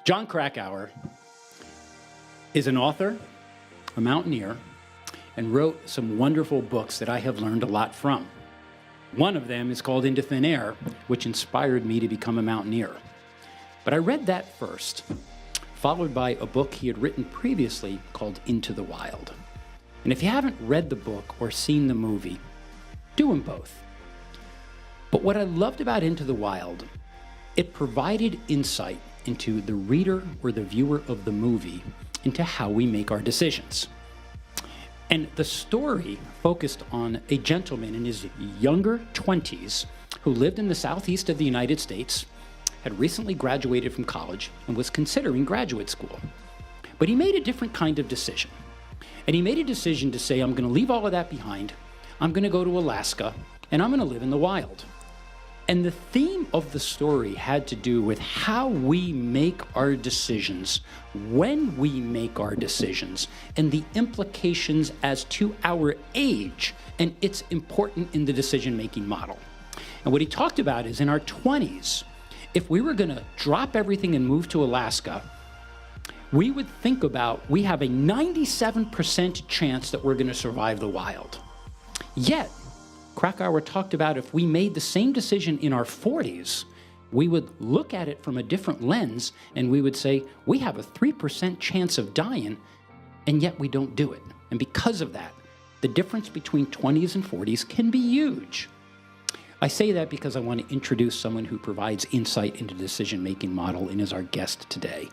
Jon Krakauer is an author, a mountaineer, and wrote some wonderful books that I have learned a lot from. One of them is called Into Thin Air, which inspired me to become a mountaineer. But I read that first, followed by a book he had written previously called Into the Wild. And if you haven't read the book or seen the movie, do them both. But what I loved about Into the Wild, it provided insight into the reader or the viewer of the movie into how we make our decisions. And the story focused on a gentleman in his younger 20s who lived in the southeast of the United States, had recently graduated from college, and was considering graduate school. But he made a different kind of decision. And he made a decision to say, I'm going to leave all of that behind, I'm going to go to Alaska, and I'm going to live in the wild. And the theme of the story had to do with how we make our decisions, when we make our decisions, and the implications as to our age and its importance in the decision-making model. And what he talked about is in our 20s, if we were going to drop everything and move to Alaska, we would think about, we have a 97% chance that we're going to survive the wild. Yet, Krakauer talked about if we made the same decision in our 40s, we would look at it from a different lens and we would say, we have a 3% chance of dying, and yet we don't do it. And because of that, the difference between 20s and 40s can be huge. I say that because I want to introduce someone who provides insight into the decision-making model and is our guest today.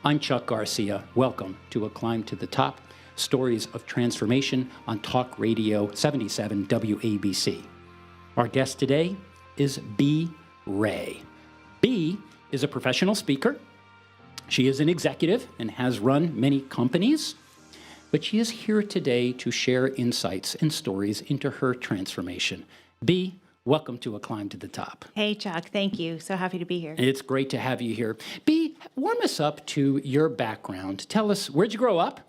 I'm Chuck Garcia. Welcome to A Climb to the Top, Stories of Transformation on Talk Radio 77 WABC. Our guest today is Bea Wray. Bea is a professional speaker. She is an executive and has run many companies, but she is here today to share insights and stories into her transformation. Bea, welcome to A Climb to the Top. Hey, Chuck. Thank you. So happy to be here. It's great to have you here. Bea, warm us up to your background. Tell us, where'd you grow up?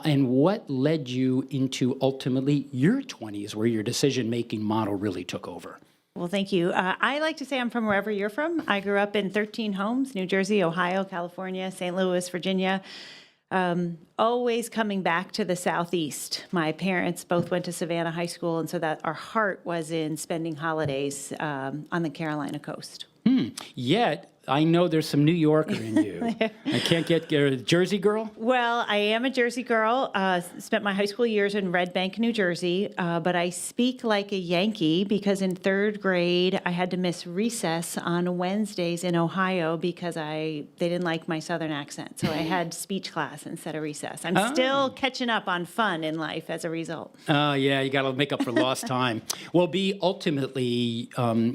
And what led you into ultimately your 20s, where your decision-making model really took over? Well, thank you. I like to say I'm from wherever you're from. I grew up in 13 homes, New Jersey, Ohio, California, St. Louis, Virginia. Always coming back to the Southeast. My parents both went to Savannah High School, and so that our heart was in spending holidays on the Carolina coast. Yet, I know there's some New Yorker in you. I can't get a Jersey girl? Well, I am a Jersey girl. Spent my high school years in Red Bank, New Jersey, but I speak like a Yankee because in third grade, I had to miss recess on Wednesdays in Ohio because they didn't like my Southern accent. So I had speech class instead of recess. I'm still catching up on fun in life as a result. Oh, yeah, you got to make up for lost time. Well, Bea, ultimately,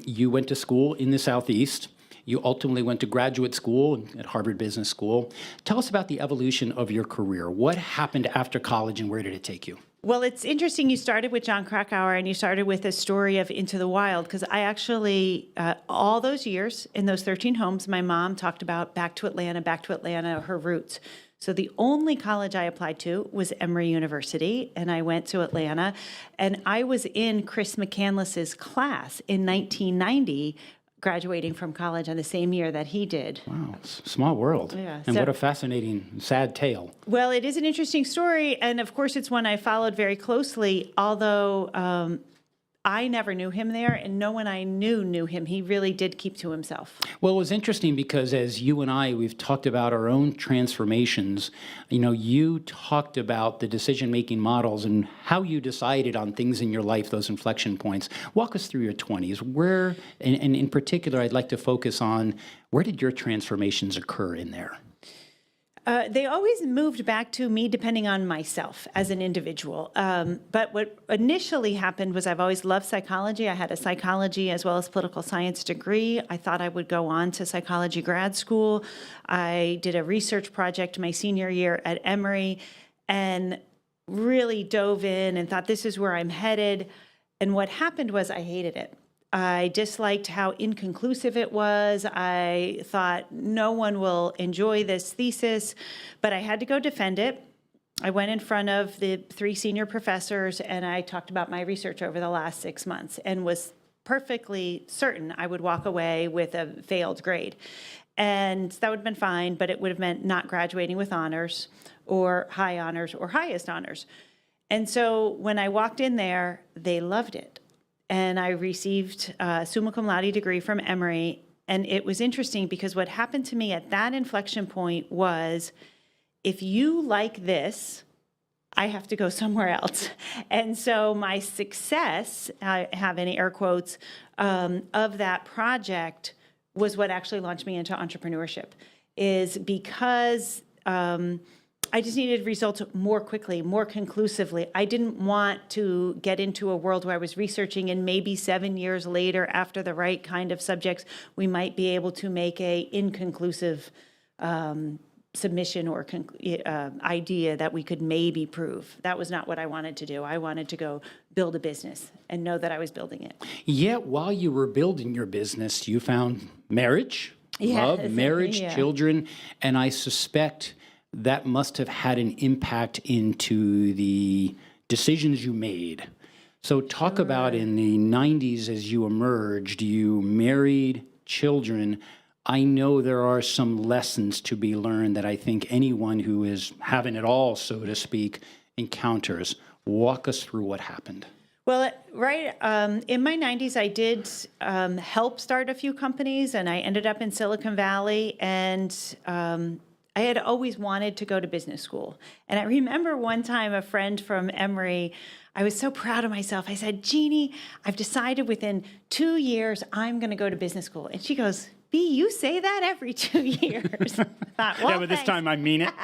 you went to school in the Southeast. You ultimately went to graduate school at Harvard Business School. Tell us about the evolution of your career. What happened after college and where did it take you? Well, it's interesting. You started with Jon Krakauer and you started with a story of Into the Wild because I actually, all those years in those 13 homes, my mom talked about back to Atlanta, her roots. So the only college I applied to was Emory University, and I went to Atlanta, and I was in Chris McCandless's class in 1990, graduating from college on the same year that he did. Wow, small world. Yeah, and what a fascinating, sad tale. Well, it is an interesting story, and of course it's one I followed very closely, although I never knew him there, and no one I knew him. He really did keep to himself. Well, it was interesting because as you and I, we've talked about our own transformations. You know, you talked about the decision-making models and how you decided on things in your life, those inflection points. Walk us through your 20s. Where, and in particular, I'd like to focus on where did your transformations occur in there? They always moved back to me depending on myself as an individual. But what initially happened was I've always loved psychology. I had a psychology as well as political science degree. I thought I would go on to psychology grad school. I did a research project my senior year at Emory and really dove in and thought this is where I'm headed. And what happened was I hated it. I disliked how inconclusive it was. I thought no one will enjoy this thesis, but I had to go defend it. I went in front of the 3 senior professors and I talked about my research over the last 6 months and was perfectly certain I would walk away with a failed grade. And that would have been fine, but it would have meant not graduating with honors or high honors or highest honors. And so when I walked in there, they loved it. And I received a Summa Cum Laude degree from Emory. And it was interesting because what happened to me at that inflection point was, if you like this, I have to go somewhere else. And so my success, I have in air quotes, of that project was what actually launched me into entrepreneurship, is because I just needed results more quickly, more conclusively. I didn't want to get into a world where I was researching and maybe 7 years later, after the right kind of subjects, we might be able to make a inconclusive submission or idea that we could maybe prove. That was not what I wanted to do. I wanted to go build a business and know that I was building it. Yet while you were building your business, you found marriage, love, marriage, children, and I suspect that must have had an impact into the decisions you made. So talk about in the 90s as you emerged, you married, children. I know there are some lessons to be learned that I think anyone who is having it all, so to speak, encounters. Walk us through what happened. Well, right, in my 90s, I did help start a few companies, and I ended up in Silicon Valley, and I had always wanted to go to business school. And I remember one time a friend from Emory, I was so proud of myself. I said, Jeannie, I've decided within 2 years I'm going to go to business school. And she goes, Bea, you say that every 2 years. I thought, well, yeah, but this time I mean it.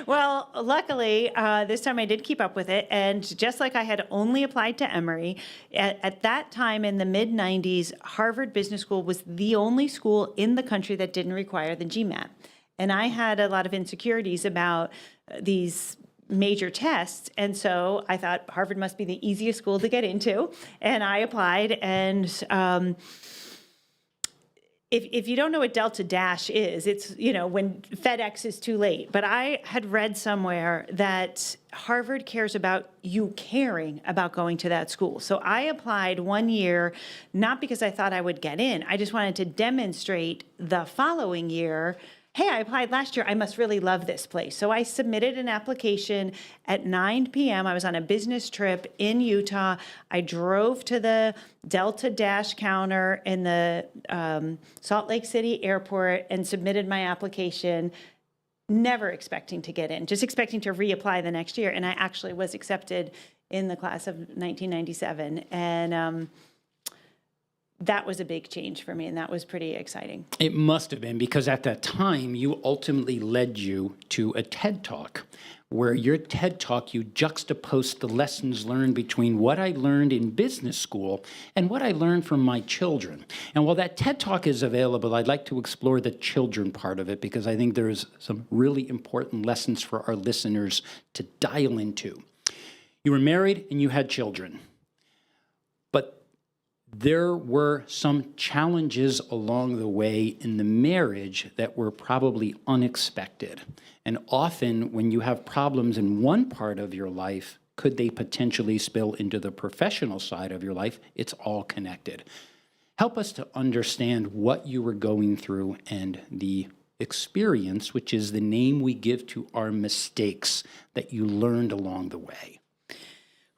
Well, luckily, this time I did keep up with it. And just like I had only applied to Emory, at that time in the mid-90s, Harvard Business School was the only school in the country that didn't require the GMAT. And I had a lot of insecurities about these major tests. And so I thought Harvard must be the easiest school to get into. And I applied. And if you don't know what Delta Dash is, it's, when FedEx is too late. But I had read somewhere that Harvard cares about you caring about going to that school. So I applied 1 year, not because I thought I would get in. I just wanted to demonstrate the following year, hey, I applied last year, I must really love this place. So I submitted an application at 9 p.m. I was on a business trip in Utah. I drove to the Delta Dash counter in the Salt Lake City airport and submitted my application, never expecting to get in, just expecting to reapply the next year. And I actually was accepted in the class of 1997. And that was a big change for me, and that was pretty exciting. It must have been, because at that time, you ultimately led you to a TED Talk, where your TED Talk, you juxtaposed the lessons learned between what I learned in business school and what I learned from my children. And while that TED Talk is available, I'd like to explore the children part of it, because I think there's some really important lessons for our listeners to dial into. You were married and you had children, but there were some challenges along the way in the marriage that were probably unexpected. And often when you have problems in one part of your life, could they potentially spill into the professional side of your life? It's all connected. Help us to understand what you were going through and the experience, which is the name we give to our mistakes that you learned along the way.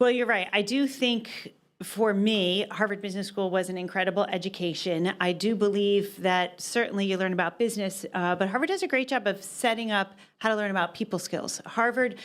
Well, you're right. I do think for me, Harvard Business School was an incredible education. I do believe that certainly you learn about business, but Harvard does a great job of setting up how to learn about people skills. Harvard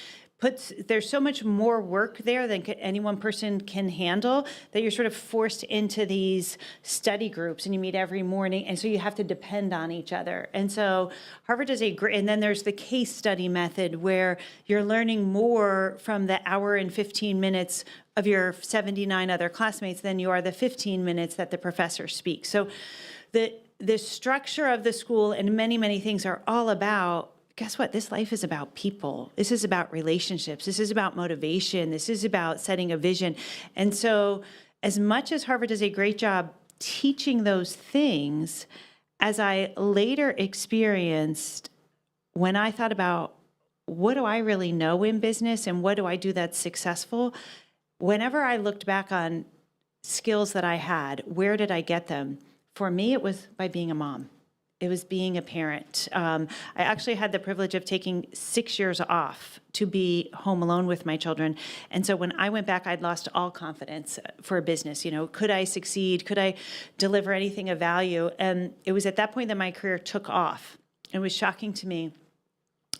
there's so much more work there than any one person can handle, that you're sort of forced into these study groups and you meet every morning. And so you have to depend on each other. And so Harvard does a great, and then there's the case study method where you're learning more from the hour and 15 minutes of your 79 other classmates than you are the 15 minutes that the professor speaks. So the structure of the school and many, many things are all about, guess what? This life is about people. This is about relationships. This is about motivation. This is about setting a vision. And so as much as Harvard does a great job teaching those things, as I later experienced, when I thought about what do I really know in business and what do I do that's successful, whenever I looked back on skills that I had, where did I get them? For me, it was by being a mom. It was being a parent. I actually had the privilege of taking 6 years off to be home alone with my children. And so when I went back, I'd lost all confidence for a business. Could I succeed? Could I deliver anything of value? And it was at that point that my career took off. It was shocking to me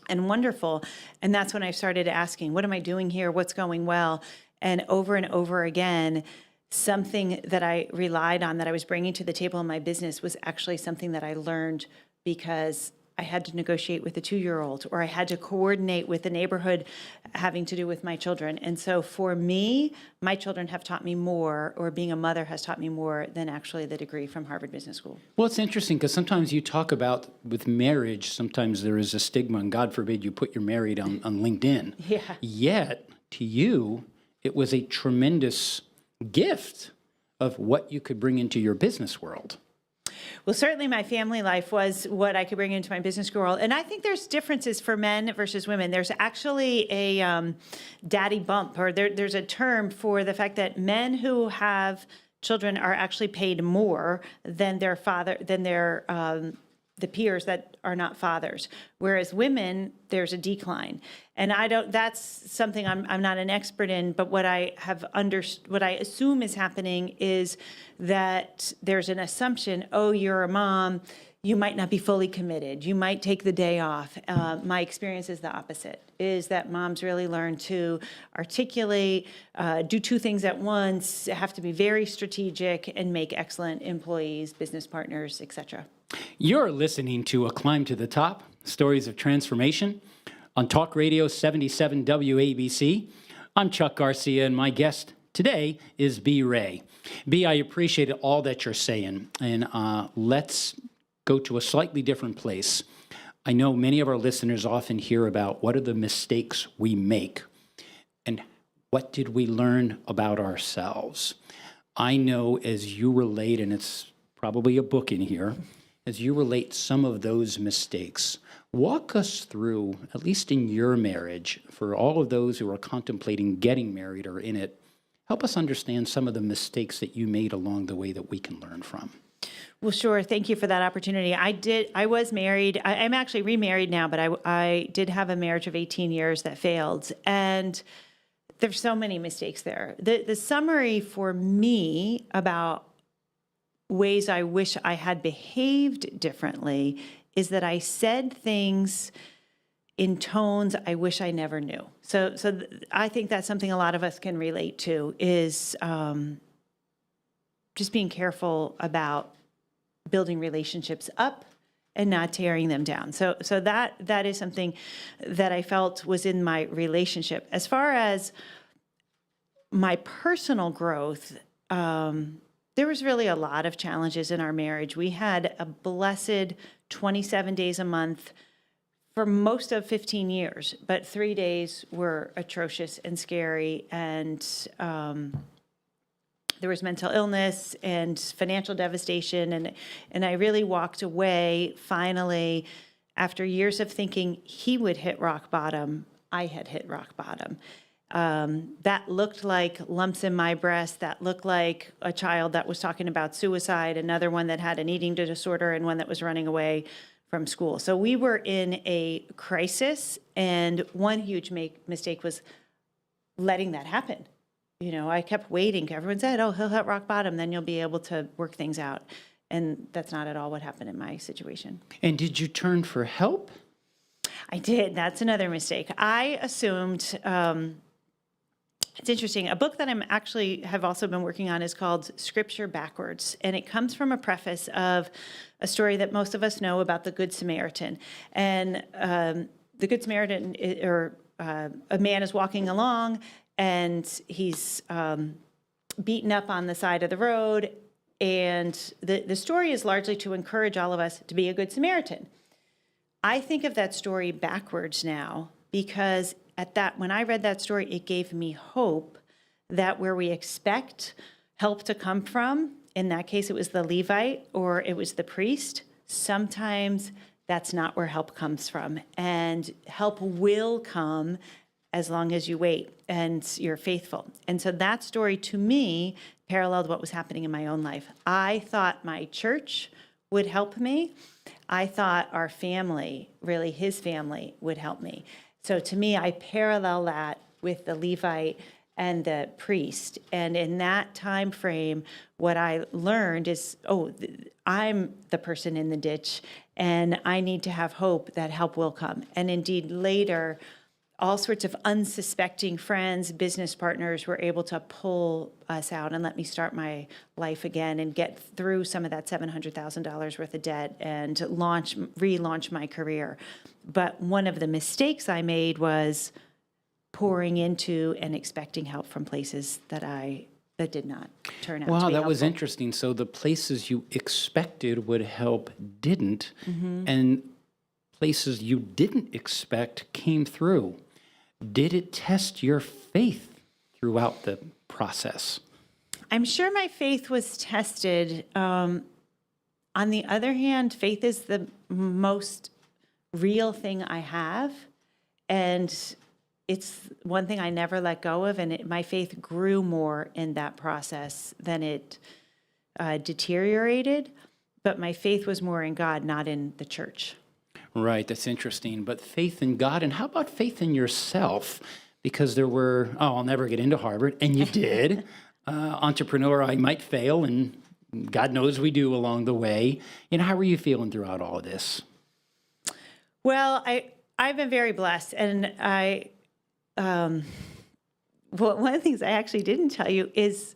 and wonderful. And that's when I started asking, what am I doing here? What's going well? And over again, something that I relied on, that I was bringing to the table in my business, was actually something that I learned because I had to negotiate with a 2-year-old, or I had to coordinate with the neighborhood having to do with my children. And so for me, my children have taught me more, or being a mother has taught me more than actually the degree from Harvard Business School. Well, it's interesting because sometimes you talk about with marriage, sometimes there is a stigma, and God forbid you put your married on LinkedIn. Yeah. Yet, to you, it was a tremendous gift of what you could bring into your business world. Well, certainly my family life was what I could bring into my business world. And I think there's differences for men versus women. There's actually a daddy bump, or there's a term for the fact that men who have children are actually paid more than their father, than their the peers that are not fathers. Whereas women, there's a decline. And that's something I'm not an expert in, but what I assume is happening is that there's an assumption, oh, you're a mom, you might not be fully committed. You might take the day off. My experience is the opposite, is that moms really learn to articulate, do 2 things at once, have to be very strategic, and make excellent employees, business partners, etc. You're listening to A Climb to the Top, Stories of Transformation on Talk Radio 77 WABC. I'm Chuck Garcia, and my guest today is Bea Wray. Bea, I appreciate all that you're saying, and let's go to a slightly different place. I know many of our listeners often hear about what are the mistakes we make, and what did we learn about ourselves. I know as you relate, and it's probably a book in here, as you relate some of those mistakes, walk us through, at least in your marriage, for all of those who are contemplating getting married or in it, help us understand some of the mistakes that you made along the way that we can learn from. Well, sure. Thank you for that opportunity. I was married. I'm actually remarried now, but I did have a marriage of 18 years that failed. And there's so many mistakes there. The summary for me about ways I wish I had behaved differently is that I said things in tones I wish I never knew. So I think that's something a lot of us can relate to, is just being careful about building relationships up and not tearing them down. So that is something that I felt was in my relationship. As far as my personal growth, there was really a lot of challenges in our marriage. We had a blessed 27 days a month for most of 15 years, but 3 days were atrocious and scary, and there was mental illness and financial devastation, and I really walked away finally after years of thinking he would hit rock bottom. I had hit rock bottom. That looked like lumps in my breast. That looked like a child that was talking about suicide, another one that had an eating disorder, and one that was running away from school. So we were in a crisis, and one huge mistake was letting that happen. I kept waiting. Everyone said, oh, he'll hit rock bottom, then you'll be able to work things out. And that's not at all what happened in my situation. And did you turn for help? I did. That's another mistake. I assumed, it's interesting. A book that I'm actually have also been working on is called Scripture Backwards. And it comes from a preface of a story that most of us know about the Good Samaritan. And the Good Samaritan, a man is walking along, and he's beaten up on the side of the road. And the story is largely to encourage all of us to be a good Samaritan. I think of that story backwards now, because when I read that story, it gave me hope that where we expect help to come from, in that case it was the Levite or it was the priest, sometimes that's not where help comes from. And help will come as long as you wait and you're faithful. And so that story to me paralleled what was happening in my own life. I thought my church would help me. I thought our family, really his family, would help me. So to me, I parallel that with the Levite and the priest. And in that time frame, what I learned is, I'm the person in the ditch, and I need to have hope that help will come. And indeed, later, all sorts of unsuspecting friends, business partners were able to pull us out and let me start my life again and get through some of that $700,000 worth of debt and relaunch my career. But one of the mistakes I made was pouring into and expecting help from places that did not turn out to be Wow, that helpful. was interesting. So the places you expected would help didn't, and places you didn't expect came through. Did it test your faith throughout the process? I'm sure my faith was tested. On the other hand, faith is the most real thing I have, and it's one thing I never let go of, and my faith grew more in that process than it deteriorated, but my faith was more in God, not in the church. Right, that's interesting. But faith in God, and how about faith in yourself? Because there were, I'll never get into Harvard, and you did. Entrepreneur, I might fail, and God knows we do along the way. How were you feeling throughout all of this? Well, I've been very blessed, and one of the things I actually didn't tell you is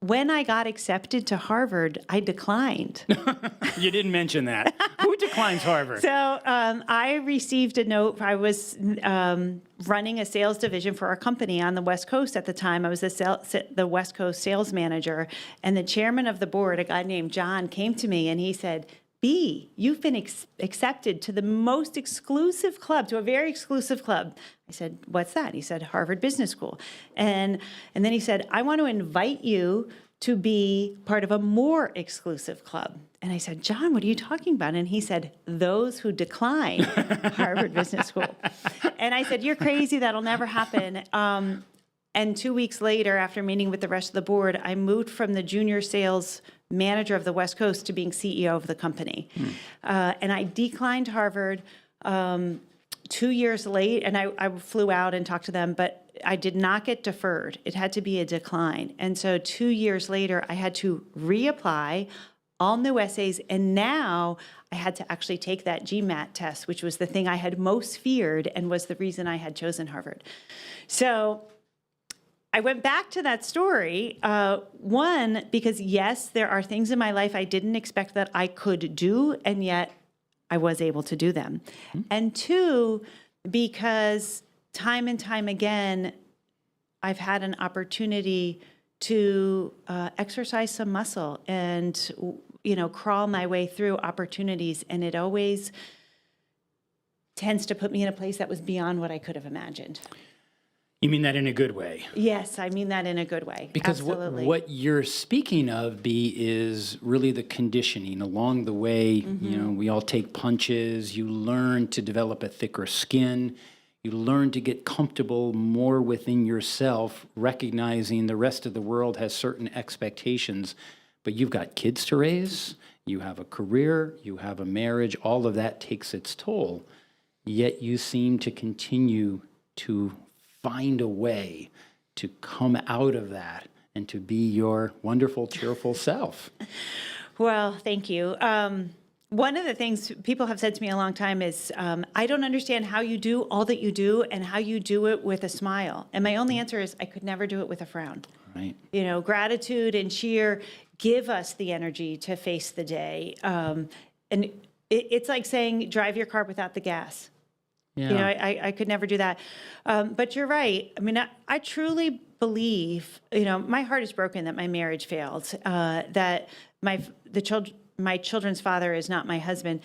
when I got accepted to Harvard, I declined. You didn't mention that. Who declines Harvard? So I received a note. I was running a sales division for our company on the West Coast at the time. I was the West Coast sales manager, and the chairman of the board, a guy named John, came to me and he said, "Bea, you've been accepted to the most exclusive club, to a very exclusive club." I said, "What's that?" He said, "Harvard Business School." And then he said, "I want to invite you to be part of a more exclusive club." And I said, "John, what are you talking about?" And he said, "Those who decline Harvard Business School." And I said, "You're crazy. That'll never happen." And 2 weeks later, after meeting with the rest of the board, I moved from the junior sales manager of the West Coast to being CEO of the company. And I declined Harvard 2 years late, and I flew out and talked to them, but I did not get deferred. It had to be a decline. And so 2 years later, I had to reapply, all new essays, and now I had to actually take that GMAT test, which was the thing I had most feared and was the reason I had chosen Harvard. So I went back to that story, one, because yes, there are things in my life I didn't expect that I could do, and yet I was able to do them. And two, because time and time again, I've had an opportunity to exercise some muscle and, crawl my way through opportunities, and it always tends to put me in a place that was beyond what I could have imagined. You mean that in a good way? Yes, I mean that in a good way. Because Absolutely. what you're speaking of, Bea, is really the conditioning along the way. We all take punches. You learn to develop a thicker skin. You learn to get comfortable more within yourself, recognizing the rest of the world has certain expectations. But you've got kids to raise. You have a career. You have a marriage. All of that takes its toll. Yet you seem to continue to find a way to come out of that and to be your wonderful, cheerful self. Well, thank you. One of the things people have said to me a long time is, I don't understand how you do all that you do and how you do it with a smile. And my only answer is I could never do it with a frown. Right. Gratitude and cheer give us the energy to face the day. And it's like saying, drive your car without the gas. Yeah. I could never do that. But you're right. I mean, I truly believe, my heart is broken that my marriage failed, that my children's father is not my husband.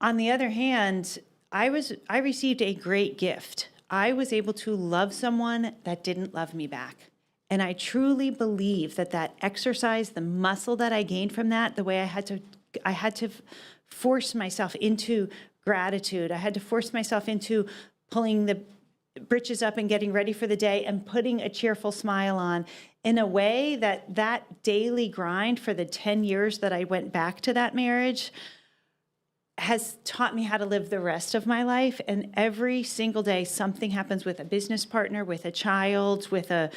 On the other hand, I received a great gift. I was able to love someone that didn't love me back. And I truly believe that exercise, the muscle that I gained from that, the way I had to force myself into gratitude. I had to force myself into pulling the britches up and getting ready for the day and putting a cheerful smile on in a way that daily grind for the 10 years that I went back to that marriage has taught me how to live the rest of my life. And every single day, something happens with a business partner, with a child, with a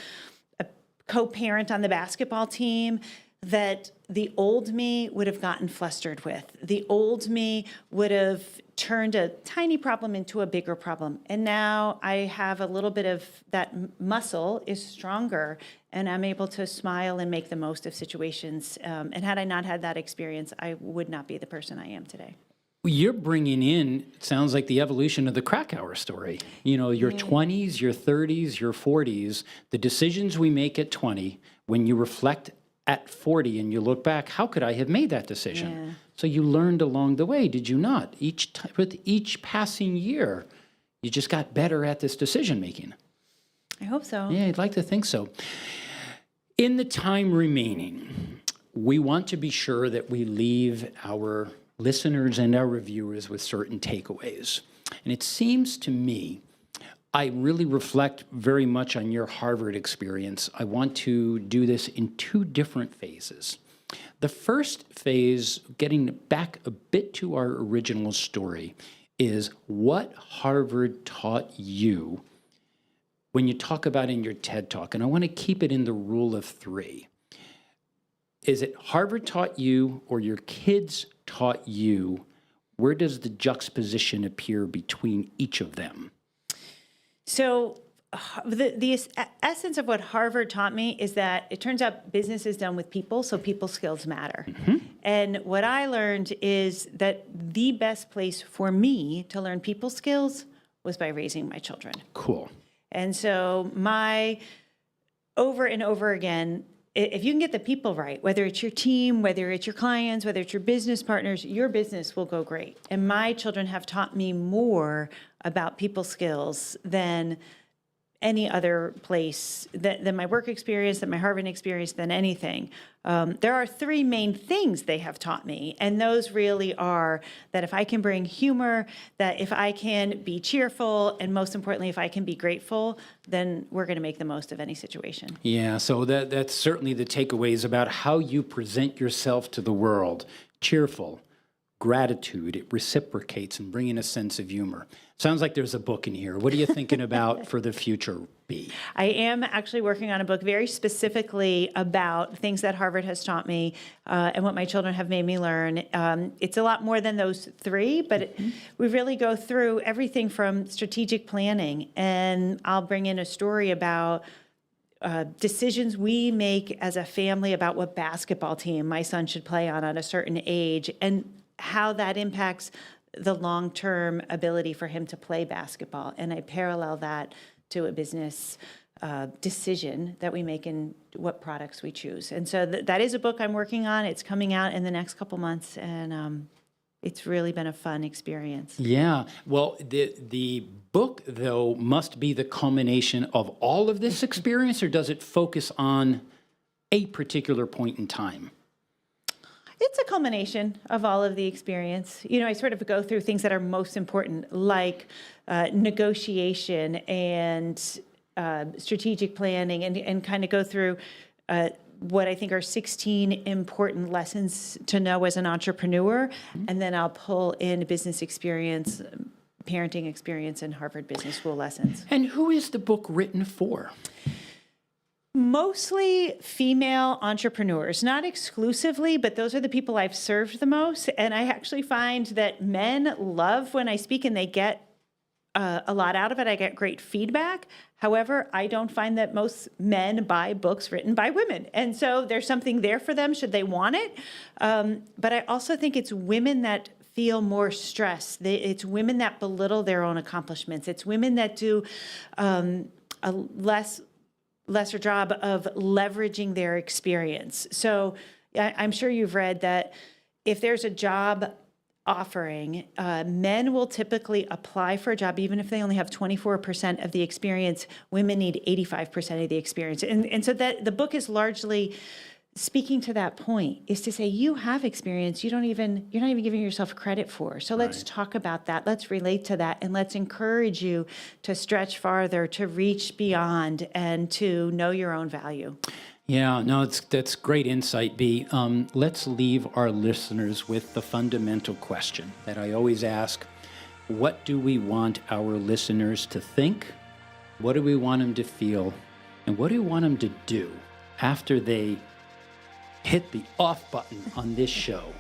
co-parent on the basketball team that the old me would have gotten flustered with. The old me would have turned a tiny problem into a bigger problem. And now I have a little bit of that muscle is stronger, and I'm able to smile and make the most of situations. And had I not had that experience, I would not be the person I am today. You're bringing in, it sounds like the evolution of the Krakauer story. You know, your 20s, your 30s, your 40s, the decisions we make at 20, when you reflect at 40 and you look back, how could I have made that decision? Yeah. So you learned along the way, did you not? With each passing year, you just got better at this decision making. I hope so. Yeah, I'd like to think so. In the time remaining, we want to be sure that we leave our listeners and our reviewers with certain takeaways. And it seems to me, I really reflect very much on your Harvard experience. I want to do this in two different phases. The first phase, getting back a bit to our original story, is what Harvard taught you when you talk about in your TED Talk. And I want to keep it in the rule of three. Is it Harvard taught you or your kids taught you? Where does the juxtaposition appear between each of them? So the essence of what Harvard taught me is that it turns out business is done with people, so people skills matter. Mm-hmm. And what I learned is that the best place for me to learn people skills was by raising my children. Cool. And so over and over again, if you can get the people right, whether it's your team, whether it's your clients, whether it's your business partners, your business will go great. And my children have taught me more about people skills than any other place, than my work experience, than my Harvard experience, than anything. There are three main things they have taught me, and those really are that if I can bring humor, that if I can be cheerful, and most importantly, if I can be grateful, then we're going to make the most of any situation. Yeah, so that's certainly the takeaways about how you present yourself to the world. Cheerful, gratitude, it reciprocates, and bringing a sense of humor. Sounds like there's a book in here. What are you thinking about for the future, Bea? I am actually working on a book very specifically about things that Harvard has taught me and what my children have made me learn. It's a lot more than those three, but we really go through everything from strategic planning, and I'll bring in a story about decisions we make as a family about what basketball team my son should play on at a certain age, and how that impacts the long-term ability for him to play basketball. And I parallel that to a business decision that we make in what products we choose. And so that is a book I'm working on. It's coming out in the next couple months, and it's really been a fun experience. Yeah. Well, the book, though, must be the culmination of all of this experience, or does it focus on a particular point in time? It's a culmination of all of the experience. You know, I sort of go through things that are most important, like negotiation and strategic planning, and kind of go through what I think are 16 important lessons to know as an entrepreneur. Mm-hmm. And then I'll pull in business experience, parenting experience, and Harvard Business School lessons. And who is the book written for? Mostly female entrepreneurs, not exclusively, but those are the people I've served the most. And I actually find that men love when I speak, and they get a lot out of it. I get great feedback. However, I don't find that most men buy books written by women. And so there's something there for them should they want it. But I also think it's women that feel more stress. It's women that belittle their own accomplishments. It's women that do a lesser job of leveraging their experience. So I'm sure you've read that if there's a job offering, men will typically apply for a job even if they only have 24% of the experience. Women need 85% of the experience. And so that the book is largely speaking to that point, is to say you have experience you're not even giving yourself credit for. So let's talk about that. Let's relate to that, and let's encourage you to stretch farther, to reach beyond, and to know your own value. Yeah, no, that's great insight, Bea. Let's leave our listeners with the fundamental question that I always ask. What do we want our listeners to think? What do we want them to feel? And what do we want them to do after they hit the off button on this show?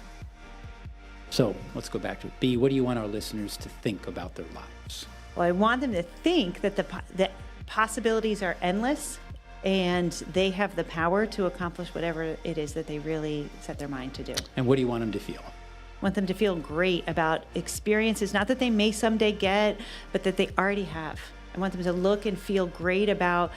So let's go back to it. Bea, what do you want our listeners to think about their lives? Well, I want them to think that the possibilities are endless, and they have the power to accomplish whatever it is that they really set their mind to do. And what do you want them to feel? I want them to feel great about experiences, not that they may someday get, but that they already have. I want them to look and feel great about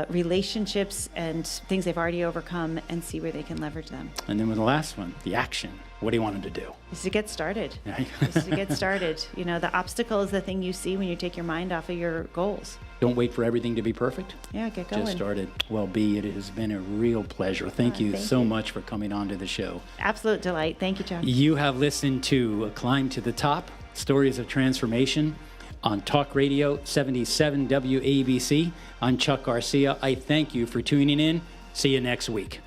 relationships and things they've already overcome and see where they can leverage them. And then with the last one, the action. What do you want them to do? Is to get started. Right. Is to get started. You know, the obstacle is the thing you see when you take your mind off of your goals. Don't wait for everything to be perfect. Yeah, get going. Just started. Well, Bea, it has been a real pleasure. Thank you so much for coming on to the show. Absolute delight. Thank you, John. You have listened to Climb to the Top, Stories of Transformation on Talk Radio 77 WABC. I'm Chuck Garcia. I thank you for tuning in. See you next week.